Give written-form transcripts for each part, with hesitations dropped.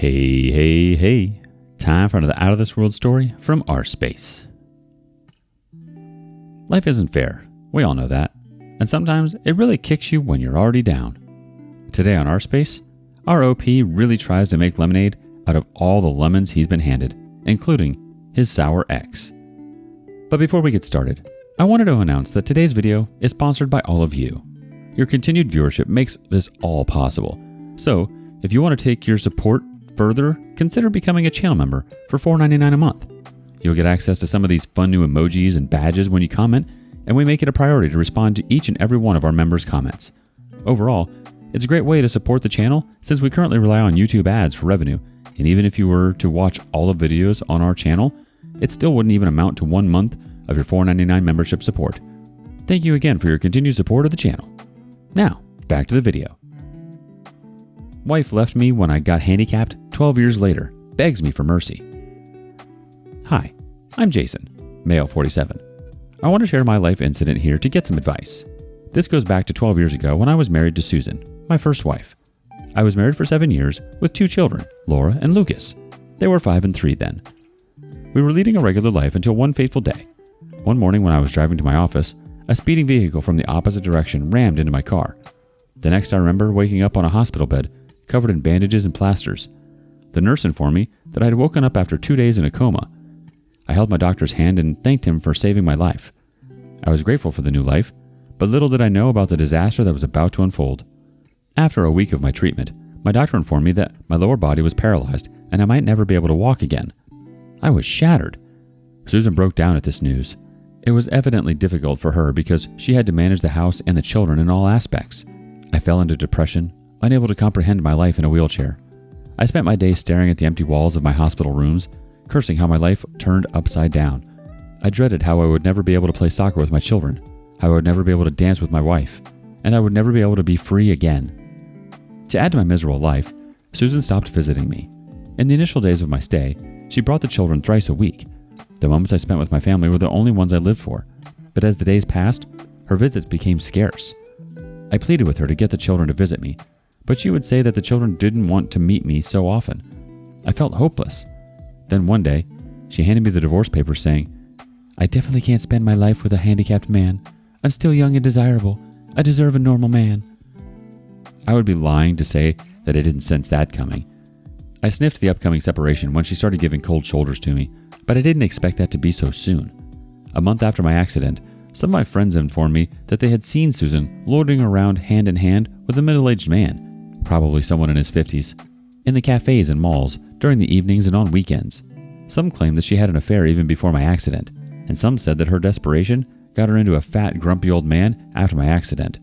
Hey. Time for another Out of This World story from rSpace. Life isn't fair. We all know that. And sometimes it really kicks you when you're already down. Today on rSpace, our OP really tries to make lemonade out of all the lemons he's been handed, including his sour ex. But before we get started, I wanted to announce that today's video is sponsored by all of you. Your continued viewership makes this all possible. So, if you want to take your support further, consider becoming a channel member for $4.99 a month. You'll get access to some of these fun new emojis and badges when you comment, and we make it a priority to respond to each and every one of our members' comments. Overall, it's a great way to support the channel since we currently rely on YouTube ads for revenue, and even if you were to watch all the videos on our channel, it still wouldn't even amount to 1 month of your $4.99 membership support. Thank you again for your continued support of the channel. Now, back to the video. Wife left me when I got handicapped 12 years later, begs me for mercy. Hi, I'm Jason, male 47. I want to share my life incident here to get some advice. This goes back to 12 years ago when I was married to Susan, my first wife. I was married for 7 years with 2 children, Laura and Lucas. They were 5 and 3 then. We were leading a regular life until one fateful day. One morning when I was driving to my office, a speeding vehicle from the opposite direction rammed into my car. The next I remember waking up on a hospital bed, covered in bandages and plasters. The nurse informed me that I had woken up after 2 days in a coma. I held my doctor's hand and thanked him for saving my life. I was grateful for the new life, but little did I know about the disaster that was about to unfold. After a week of my treatment, my doctor informed me that my lower body was paralyzed and I might never be able to walk again. I was shattered. Susan broke down at this news. It was evidently difficult for her because she had to manage the house and the children in all aspects. I fell into depression, unable to comprehend my life in a wheelchair. I spent my days staring at the empty walls of my hospital rooms, cursing how my life turned upside down. I dreaded how I would never be able to play soccer with my children, how I would never be able to dance with my wife, and I would never be able to be free again. To add to my miserable life, Susan stopped visiting me. In the initial days of my stay, she brought the children thrice a week. The moments I spent with my family were the only ones I lived for, but as the days passed, her visits became scarce. I pleaded with her to get the children to visit me, but she would say that the children didn't want to meet me so often. I felt hopeless. Then one day, she handed me the divorce papers saying, "I definitely can't spend my life with a handicapped man. I'm still young and desirable. I deserve a normal man." I would be lying to say that I didn't sense that coming. I sniffed the upcoming separation when she started giving cold shoulders to me, but I didn't expect that to be so soon. A month after my accident, some of my friends informed me that they had seen Susan loitering around hand in hand with a middle-aged man, probably someone in his 50s, in the cafes and malls during the evenings and on weekends. Some claimed that she had an affair even before my accident, and some said that her desperation got her into a fat, grumpy old man after my accident.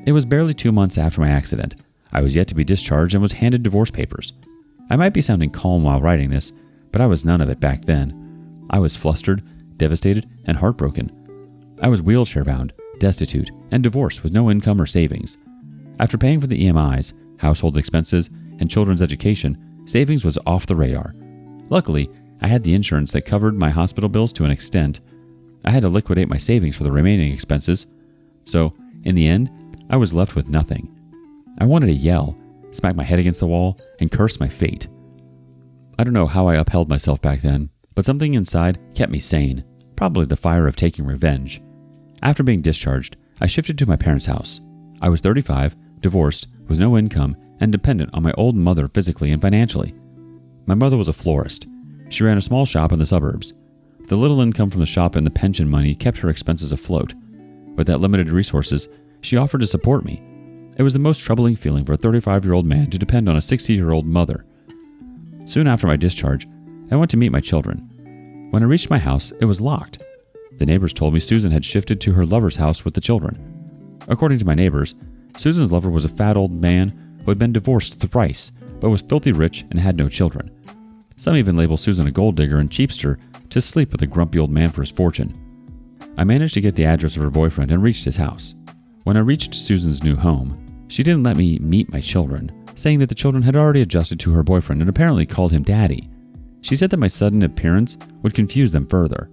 It was barely 2 months after my accident. I was yet to be discharged and was handed divorce papers. I might be sounding calm while writing this, but I was none of it back then. I was flustered, devastated, and heartbroken. I was wheelchair-bound, destitute, and divorced with no income or savings. After paying for the EMIs, household expenses, and children's education, savings was off the radar. Luckily, I had the insurance that covered my hospital bills to an extent. I had to liquidate my savings for the remaining expenses. So, in the end, I was left with nothing. I wanted to yell, smack my head against the wall, and curse my fate. I don't know how I upheld myself back then, but something inside kept me sane, probably the fire of taking revenge. After being discharged, I shifted to my parents' house. I was 35, divorced, with no income, and dependent on my old mother physically and financially. My mother was a florist. She ran a small shop in the suburbs. The little income from the shop and the pension money kept her expenses afloat. With that limited resources, she offered to support me. It was the most troubling feeling for a 35-year-old man to depend on a 60-year-old mother. Soon after my discharge, I went to meet my children. When I reached my house, it was locked. The neighbors told me Susan had shifted to her lover's house with the children. According to my neighbors, Susan's lover was a fat old man who had been divorced thrice, but was filthy rich and had no children. Some even labeled Susan a gold digger and cheapster to sleep with a grumpy old man for his fortune. I managed to get the address of her boyfriend and reached his house. When I reached Susan's new home, she didn't let me meet my children, saying that the children had already adjusted to her boyfriend and apparently called him daddy. She said that my sudden appearance would confuse them further.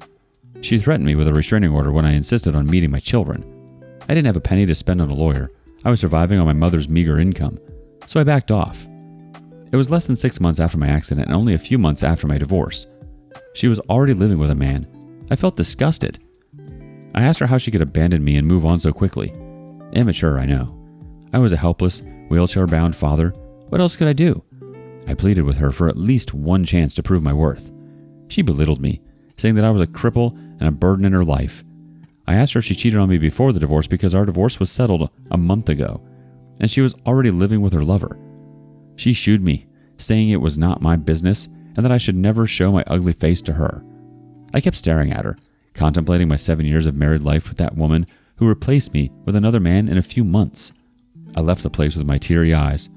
She threatened me with a restraining order when I insisted on meeting my children. I didn't have a penny to spend on a lawyer. I was surviving on my mother's meager income, so I backed off. It was less than 6 months after my accident and only a few months after my divorce. She was already living with a man. I felt disgusted. I asked her how she could abandon me and move on so quickly. Immature, I know. I was a helpless, wheelchair-bound father. What else could I do? I pleaded with her for at least one chance to prove my worth. She belittled me, saying that I was a cripple and a burden in her life. I asked her if she cheated on me before the divorce because our divorce was settled a month ago, and she was already living with her lover. She shooed me, saying it was not my business and that I should never show my ugly face to her. I kept staring at her, contemplating my 7 years of married life with that woman who replaced me with another man in a few months. I left the place with my teary eyes.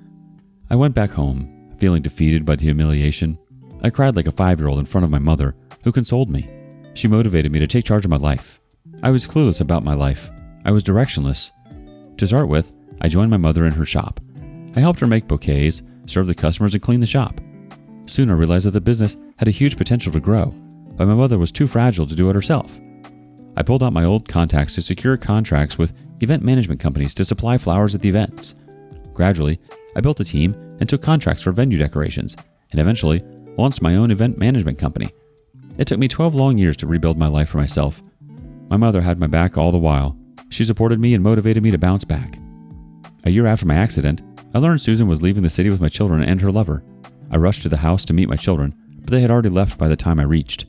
I went back home, feeling defeated by the humiliation. I cried like a 5-year-old in front of my mother, who consoled me. She motivated me to take charge of my life. I was clueless about my life. I was directionless. To start with, I joined my mother in her shop. I helped her make bouquets, serve the customers, and clean the shop. Soon I realized that the business had a huge potential to grow, but my mother was too fragile to do it herself. I pulled out my old contacts to secure contracts with event management companies to supply flowers at the events. Gradually, I built a team and took contracts for venue decorations, and eventually launched my own event management company. It took me 12 long years to rebuild my life for myself. My mother had my back all the while. She supported me and motivated me to bounce back. A year after my accident, I learned Susan was leaving the city with my children and her lover. I rushed to the house to meet my children, but they had already left by the time I reached.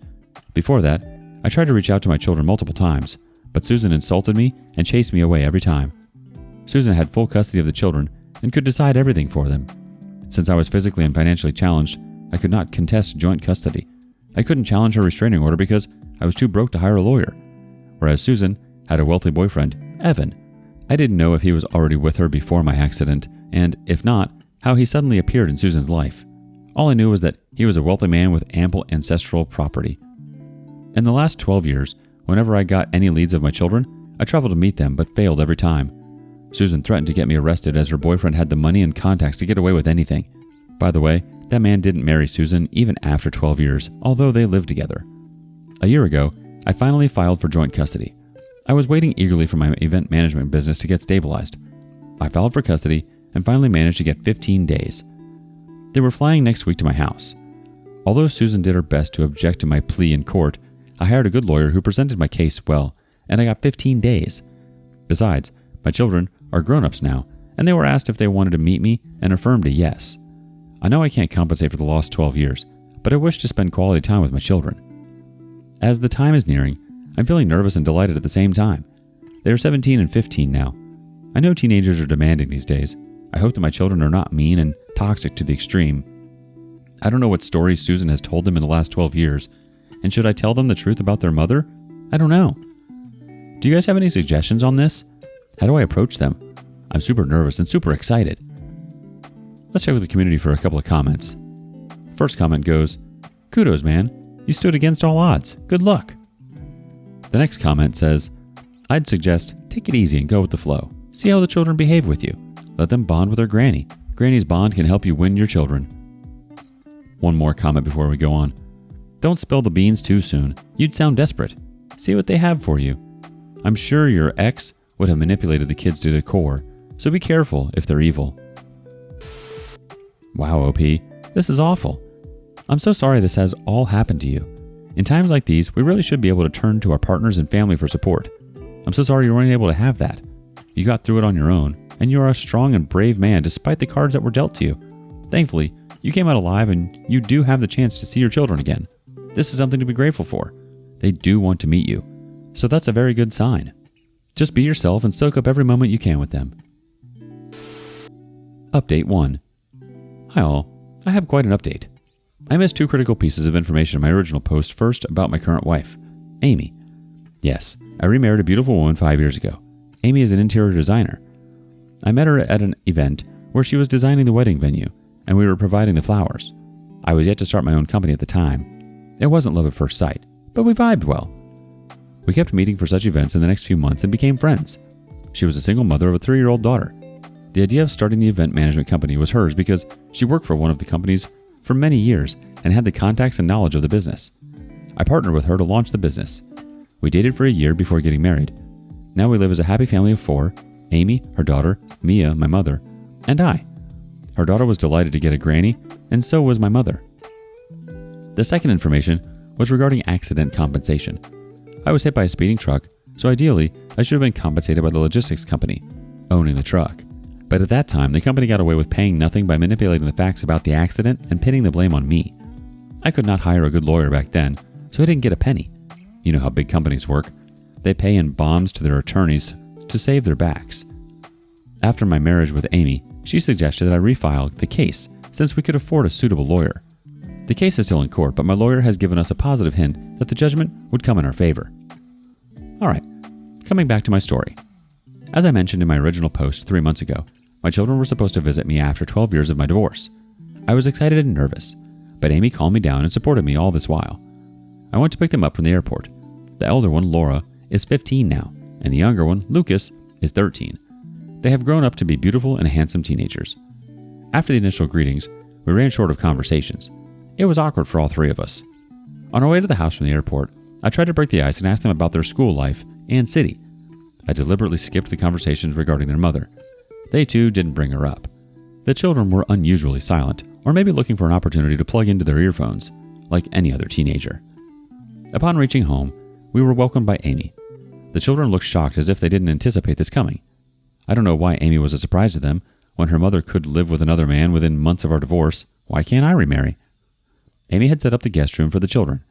Before that, I tried to reach out to my children multiple times, but Susan insulted me and chased me away every time. Susan had full custody of the children and could decide everything for them. Since I was physically and financially challenged, I could not contest joint custody. I couldn't challenge her restraining order because I was too broke to hire a lawyer. Whereas Susan had a wealthy boyfriend, Evan. I didn't know if he was already with her before my accident, and if not, how he suddenly appeared in Susan's life. All I knew was that he was a wealthy man with ample ancestral property. In the last 12 years, whenever I got any leads of my children, I traveled to meet them but failed every time. Susan threatened to get me arrested as her boyfriend had the money and contacts to get away with anything. By the way, that man didn't marry Susan even after 12 years, although they lived together. A year ago, I finally filed for joint custody. I was waiting eagerly for my event management business to get stabilized. I filed for custody and finally managed to get 15 days. They were flying next week to my house. Although Susan did her best to object to my plea in court, I hired a good lawyer who presented my case well, and I got 15 days. Besides, my children are grown-ups now, and they were asked if they wanted to meet me and affirmed a yes. I know I can't compensate for the lost 12 years, but I wish to spend quality time with my children. As the time is nearing, I'm feeling nervous and delighted at the same time. They are 17 and 15 now. I know teenagers are demanding these days. I hope that my children are not mean and toxic to the extreme. I don't know what stories Susan has told them in the last 12 years, and should I tell them the truth about their mother? I don't know. Do you guys have any suggestions on this? How do I approach them? I'm super nervous and super excited. Let's check with the community for a couple of comments. First comment goes, "Kudos, man. You stood against all odds. Good luck." The next comment says, "I'd suggest take it easy and go with the flow. See how the children behave with you. Let them bond with their granny. Granny's bond can help you win your children." One more comment before we go on. "Don't spill the beans too soon. You'd sound desperate. See what they have for you. I'm sure your ex would have manipulated the kids to the core, so be careful if they're evil." Wow, OP, this is awful. I'm so sorry this has all happened to you. In times like these, we really should be able to turn to our partners and family for support. I'm so sorry you weren't able to have that. You got through it on your own, and you are a strong and brave man despite the cards that were dealt to you. Thankfully, you came out alive and you do have the chance to see your children again. This is something to be grateful for. They do want to meet you, so that's a very good sign. Just be yourself and soak up every moment you can with them. Update 1. Hi all, I have quite an update. I missed 2 critical pieces of information in my original post. First, about my current wife, Amy. Yes, I remarried a beautiful woman 5 years ago. Amy is an interior designer. I met her at an event where she was designing the wedding venue, and we were providing the flowers. I was yet to start my own company at the time. It wasn't love at first sight, but we vibed well. We kept meeting for such events in the next few months and became friends. She was a single mother of a 3-year-old daughter. The idea of starting the event management company was hers because she worked for one of the companies for many years and had the contacts and knowledge of the business. I partnered with her to launch the business. We dated for a year before getting married. Now we live as a happy family of 4, Amy, her daughter, Mia, my mother, and I. Her daughter was delighted to get a granny, and so was my mother. The second information was regarding accident compensation. I was hit by a speeding truck, so ideally, I should have been compensated by the logistics company owning the truck. But at that time, the company got away with paying nothing by manipulating the facts about the accident and pinning the blame on me. I could not hire a good lawyer back then, so I didn't get a penny. You know how big companies work. They pay in bombs to their attorneys to save their backs. After my marriage with Amy, she suggested that I refile the case since we could afford a suitable lawyer. The case is still in court, but my lawyer has given us a positive hint that the judgment would come in our favor. Alright, coming back to my story. As I mentioned in my original post 3 months ago, my children were supposed to visit me after 12 years of my divorce. I was excited and nervous, but Amy calmed me down and supported me all this while. I went to pick them up from the airport. The elder one, Laura, is 15 now, and the younger one, Lucas, is 13. They have grown up to be beautiful and handsome teenagers. After the initial greetings, we ran short of conversations. It was awkward for all three of us. On our way to the house from the airport, I tried to break the ice and ask them about their school life and city. I deliberately skipped the conversations regarding their mother. They too didn't bring her up. The children were unusually silent, or maybe looking for an opportunity to plug into their earphones, like any other teenager. Upon reaching home, we were welcomed by Amy. The children looked shocked as if they didn't anticipate this coming. I don't know why Amy was a surprise to them. When her mother could live with another man within months of our divorce, why can't I remarry? Amy had set up the guest room for the children.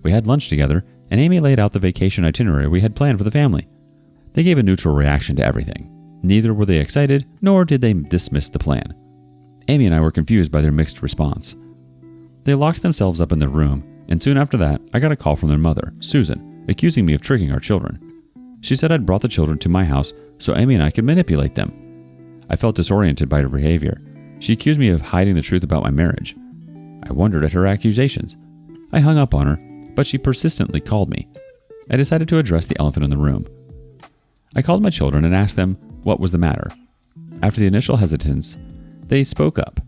We had lunch together, and Amy laid out the vacation itinerary we had planned for the family. They gave a neutral reaction to everything. Neither were they excited, nor did they dismiss the plan. Amy and I were confused by their mixed response. They locked themselves up in their room, and soon after that, I got a call from their mother, Susan, accusing me of tricking our children. She said I'd brought the children to my house so Amy and I could manipulate them. I felt disoriented by her behavior. She accused me of hiding the truth about my marriage. I wondered at her accusations. I hung up on her, but she persistently called me. I decided to address the elephant in the room. I called my children and asked them what was the matter. After the initial hesitance, they spoke up.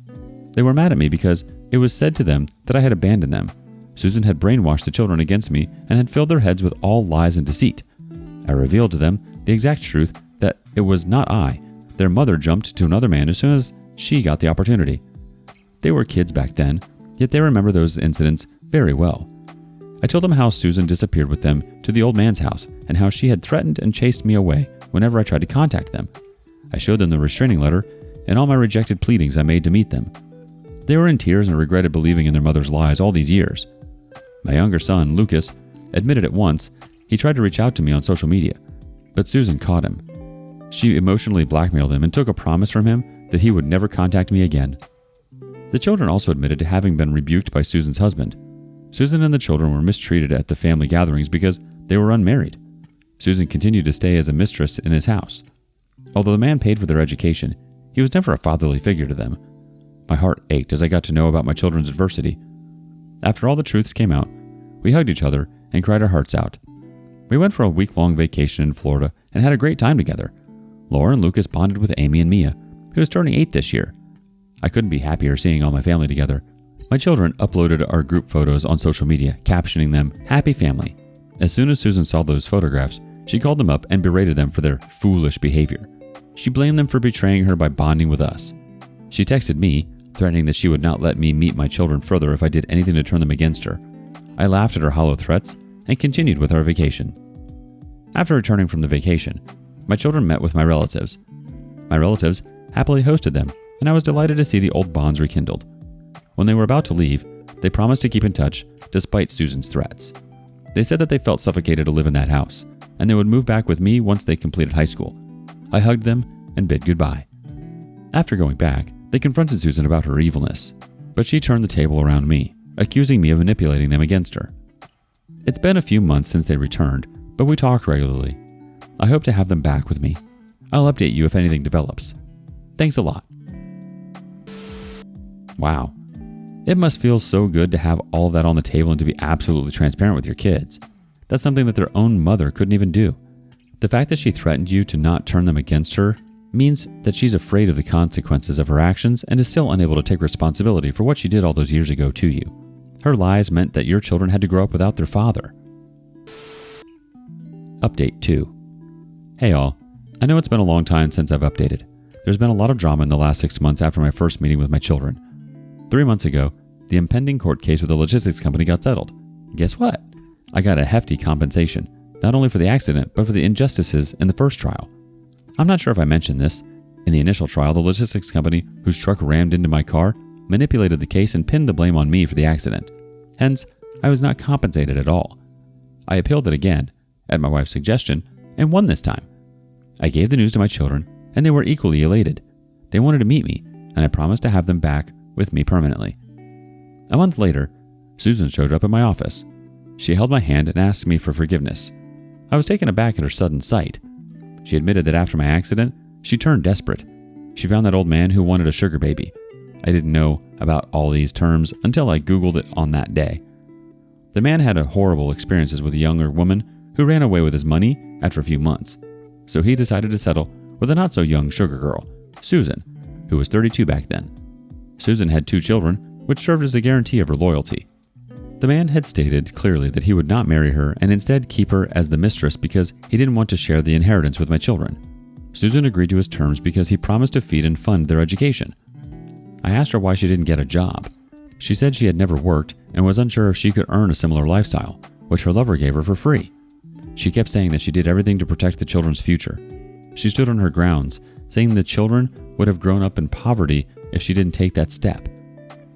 They were mad at me because it was said to them that I had abandoned them. Susan had brainwashed the children against me and had filled their heads with all lies and deceit. I revealed to them the exact truth that it was not I. Their mother jumped to another man as soon as she got the opportunity. They were kids back then, yet they remember those incidents very well. I told them how Susan disappeared with them to the old man's house and how she had threatened and chased me away whenever I tried to contact them. I showed them the restraining letter and all my rejected pleadings I made to meet them. They were in tears and regretted believing in their mother's lies all these years. My younger son, Lucas, admitted at once he tried to reach out to me on social media, but Susan caught him. She emotionally blackmailed him and took a promise from him that he would never contact me again. The children also admitted to having been rebuked by Susan's husband. Susan and the children were mistreated at the family gatherings because they were unmarried. Susan continued to stay as a mistress in his house. Although the man paid for their education, he was never a fatherly figure to them. My heart ached as I got to know about my children's adversity. After all the truths came out, we hugged each other and cried our hearts out. We went for a week-long vacation in Florida and had a great time together. Laura and Lucas bonded with Amy and Mia, who is turning 8 this year. I couldn't be happier seeing all my family together. My children uploaded our group photos on social media, captioning them, "Happy Family." As soon as Susan saw those photographs, she called them up and berated them for their foolish behavior. She blamed them for betraying her by bonding with us. She texted me, threatening that she would not let me meet my children further if I did anything to turn them against her. I laughed at her hollow threats and continued with our vacation. After returning from the vacation, my children met with my relatives. My relatives happily hosted them, and I was delighted to see the old bonds rekindled. When they were about to leave, they promised to keep in touch despite Susan's threats. They said that they felt suffocated to live in that house, and they would move back with me once they completed high school. I hugged them and bid goodbye. After going back, they confronted Susan about her evilness, but she turned the table around me, accusing me of manipulating them against her. It's been a few months since they returned, but we talk regularly. I hope to have them back with me. I'll update you if anything develops. Thanks a lot. Wow. It must feel so good to have all of that on the table and to be absolutely transparent with your kids. That's something that their own mother couldn't even do. The fact that she threatened you to not turn them against her means that she's afraid of the consequences of her actions and is still unable to take responsibility for what she did all those years ago to you. Her lies meant that your children had to grow up without their father. Update 2. Hey all, I know it's been a long time since I've updated. There's been a lot of drama in the last 6 months after my first meeting with my children. 3 months ago, the impending court case with the logistics company got settled. Guess what? I got a hefty compensation, not only for the accident, but for the injustices in the first trial. I'm not sure if I mentioned this. In the initial trial, the logistics company, whose truck rammed into my car, manipulated the case and pinned the blame on me for the accident. Hence, I was not compensated at all. I appealed it again, at my wife's suggestion, and won this time. I gave the news to my children, and they were equally elated. They wanted to meet me, and I promised to have them back with me permanently. A month later, Susan showed up at my office. She held my hand and asked me for forgiveness. I was taken aback at her sudden sight. She admitted that after my accident, she turned desperate. She found that old man who wanted a sugar baby. I didn't know about all these terms until I Googled it on that day. The man had horrible experiences with a younger woman who ran away with his money after a few months. So he decided to settle with a not-so-young sugar girl, Susan, who was 32 back then. Susan had 2 children, which served as a guarantee of her loyalty. The man had stated clearly that he would not marry her and instead keep her as the mistress because he didn't want to share the inheritance with my children. Susan agreed to his terms because he promised to feed and fund their education. I asked her why she didn't get a job. She said she had never worked and was unsure if she could earn a similar lifestyle, which her lover gave her for free. She kept saying that she did everything to protect the children's future. She stood on her grounds, saying the children would have grown up in poverty if she didn't take that step.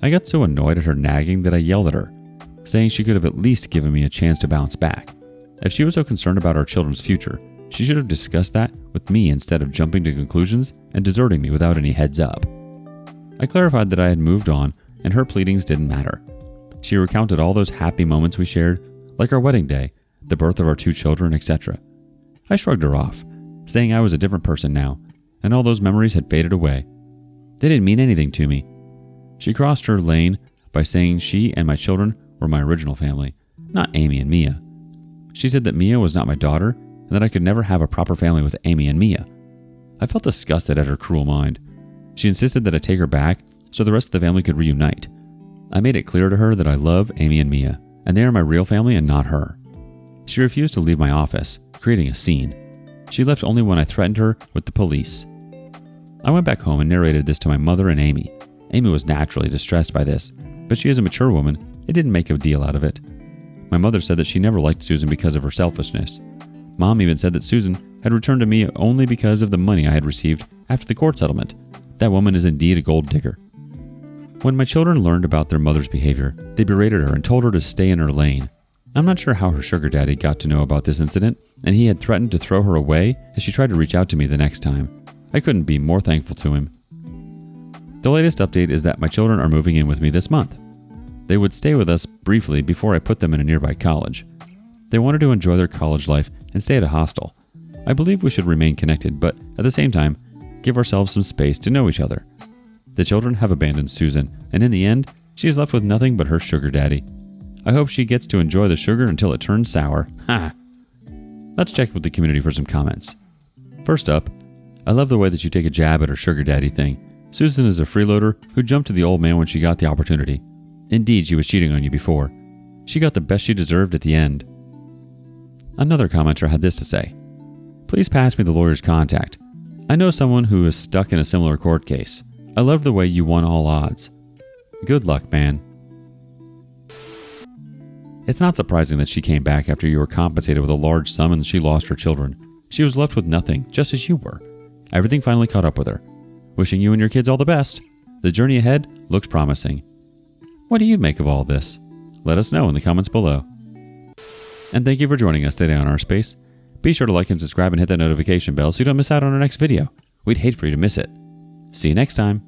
I got so annoyed at her nagging that I yelled at her, saying she could have at least given me a chance to bounce back. If she was so concerned about our children's future, she should have discussed that with me instead of jumping to conclusions and deserting me without any heads up. I clarified that I had moved on and her pleadings didn't matter. She recounted all those happy moments we shared, like our wedding day, the birth of our 2 children, etc. I shrugged her off, saying I was a different person now, and all those memories had faded away. They didn't mean anything to me. She crossed her lane by saying she and my children were my original family, not Amy and Mia. She said that Mia was not my daughter and that I could never have a proper family with Amy and Mia. I felt disgusted at her cruel mind. She insisted that I take her back so the rest of the family could reunite. I made it clear to her that I love Amy and Mia, and they are my real family and not her. She refused to leave my office, creating a scene. She left only when I threatened her with the police. I went back home and narrated this to my mother and Amy. Amy was naturally distressed by this, but she is a mature woman. It didn't make a deal out of it. My mother said that she never liked Susan because of her selfishness. Mom even said that Susan had returned to me only because of the money I had received after the court settlement. That woman is indeed a gold digger. When my children learned about their mother's behavior, they berated her and told her to stay in her lane. I'm not sure how her sugar daddy got to know about this incident, and he had threatened to throw her away as she tried to reach out to me the next time. I couldn't be more thankful to him. The latest update is that my children are moving in with me this month. They would stay with us briefly before I put them in a nearby college. They wanted to enjoy their college life and stay at a hostel. I believe we should remain connected, but at the same time, give ourselves some space to know each other. The children have abandoned Susan, and in the end, she is left with nothing but her sugar daddy. I hope she gets to enjoy the sugar until it turns sour. Ha! Let's check with the community for some comments. First up, I love the way that you take a jab at her sugar daddy thing. Susan is a freeloader who jumped to the old man when she got the opportunity. Indeed, she was cheating on you before. She got the best she deserved at the end. Another commenter had this to say. Please pass me the lawyer's contact. I know someone who is stuck in a similar court case. I love the way you won all odds. Good luck, man. It's not surprising that she came back after you were compensated with a large sum and she lost her children. She was left with nothing, just as you were. Everything finally caught up with her. Wishing you and your kids all the best. The journey ahead looks promising. What do you make of all this? Let us know in the comments below. And thank you for joining us today on rSpace. Be sure to like and subscribe and hit that notification bell so you don't miss out on our next video. We'd hate for you to miss it. See you next time.